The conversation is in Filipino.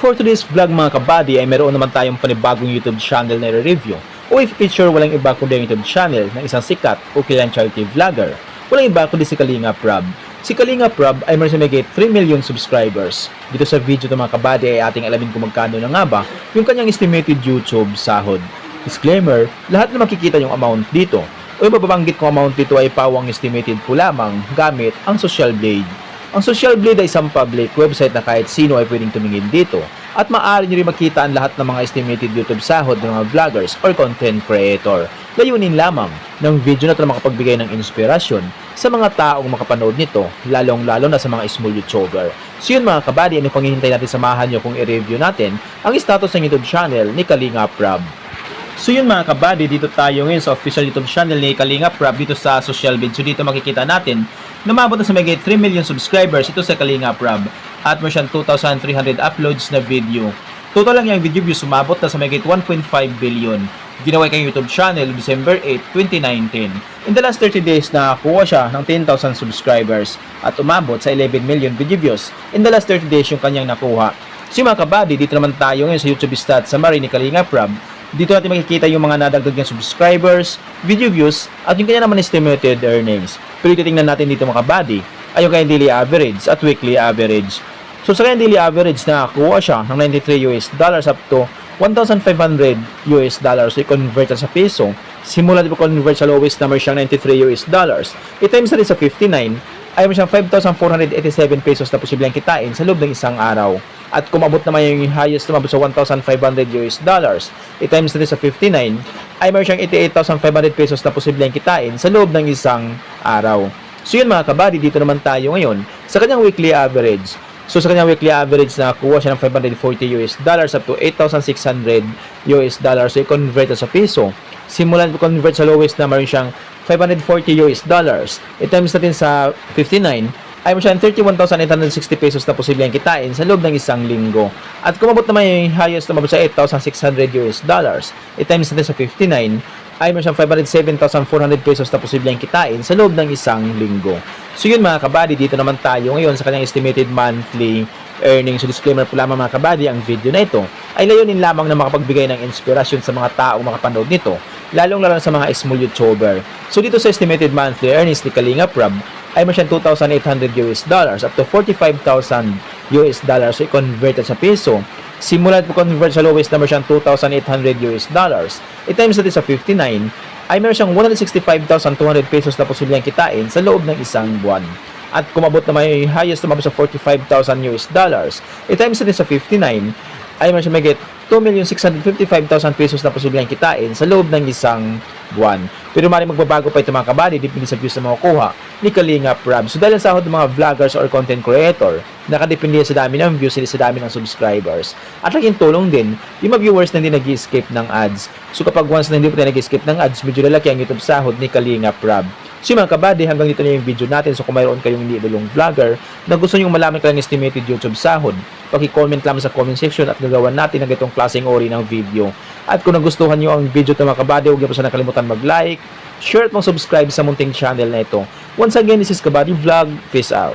for today's vlog mga kabady ay meron naman tayong panibagong YouTube channel na i-review o i-feature walang iba kundi ang YouTube channel ng isang sikat o kilalang charity vlogger. Walang iba kundi si Kalingap Rob. Si Kalingap Rob ay meron siya 3 million subscribers. Dito sa video ito mga kabady ay ating alamin kung magkano na nga ba yung kanyang estimated YouTube sahod. Disclaimer, lahat na makikita yung amount dito o yung mababanggit kong amount dito ay pawang estimated po lamang gamit ang Social Blade. Ang Social Blade ay isang public website na kahit sino ay pwedeng tumingin dito at maaari nyo rin makita ang lahat ng mga estimated YouTube sahod ng mga vloggers or content creator. Layunin lamang ng video na ito na makapagbigay ng inspirasyon sa mga taong makapanood nito, lalong-lalo na sa mga small YouTuber. So yun mga kabady, ano pang hihintay natin, samahan nyo kung i-review natin ang status ng YouTube channel ni Kalingap Rob. So yun mga kabady, dito tayo ngayon sa official YouTube channel ni Kalingap Rob dito sa Social Blade. So dito makikita natin na umabot na sa 3 million subscribers ito sa Kalingap Rob at meron siyang 2,300 uploads na video. Total lang yung video views umabot na sa 1.5 billion. Ginawa kay YouTube channel December 8, 2019. In the last 30 days nakakuha siya ng 10,000 subscribers at umabot sa 11 million video views. In the last 30 days yung kanyang nakuha. So mga kabady, dito naman tayo ngayon sa YouTube stats summary ni Kalingap Rob. Dito natin makikita yung mga nadagdag niyang subscribers, video views, at yung kanya naman estimated earnings. Pero titingnan natin dito mga kabady ay yung kanyang daily average at weekly average. So sa kanyang daily average nakakuha siya ng $93 up to $1,500. So i-convert sa piso. Simula di po convert sa lowest number siyang $93. I-times na rin sa 59 ay may siyang 5,487 pesos na posibleng kitain sa loob ng isang araw. At kung abot naman yung highest na sa $1,500, i-times natin sa 59, ay meron siyang 88,500 pesos na posibleng kitain sa loob ng isang araw. So yun mga kabady, dito naman tayo ngayon sa kanyang weekly average. So sa kanyang weekly average na kuha siya ng $540 up to $8,600. So i-convert sa piso. Simulan po convert sa lowest na meron siyang $540. I-times natin sa 59, ay mo siyang 31,860 pesos na posibleng kitain sa loob ng isang linggo. At kung abot naman yung highest na sa $8,600, i-times natin sa 59, ay mo siyang 507,400 pesos na posibleng kitain sa loob ng isang linggo. So yun mga kabady, dito naman tayo ngayon sa kanyang estimated monthly earnings. So disclaimer po lamang mga kabady, ang video na ito ay layunin lamang na makapagbigay ng inspirasyon sa mga taong makapanood nito, lalong-lalo sa mga small YouTuber. So dito sa estimated monthly earnings ni Kalingap Rob, ay mo siyang $2,800 up to $45,000. So i-convert sa piso. Simulat po convert sa lowest number siyang $2,800. I-times natin sa 59, ay meron siyang 165,200 pesos na posibleng kitain sa loob ng isang buwan. At kumabot naman yung highest na sa $45,000. I-times natin sa 59, ay meron siyang 2,655,000 pesos na posibleng kitain sa loob ng isang buwan. Pero maaaring magbabago pa ito mga kabady, depende sa views na makukuha ni Kalingap Rob. So dahil sa sahod ng mga vloggers or content creator, nakadepende sa dami ng views, sa dami ng subscribers. At laking tulong din yung mga viewers na hindi nag-skip ng ads. So kapag once na hindi po tayo nag-skip ng ads, medyo lalaki ang YouTube sahod ni Kalingap Rob. So mga kabady, hanggang dito na yung video natin. So kung mayroon kayong idolong vlogger na gusto nyo malaman kayong estimated YouTube sahod, paki-comment lang sa comment section at gagawan natin ng itong klaseng ori ng video. At kung nagustuhan nyo ang video ito mga kabady, huwag nyo po sana nakalimutan mag-like, share at mag-subscribe sa munting channel na ito. Once again, this is Kabady Vlog. Peace out.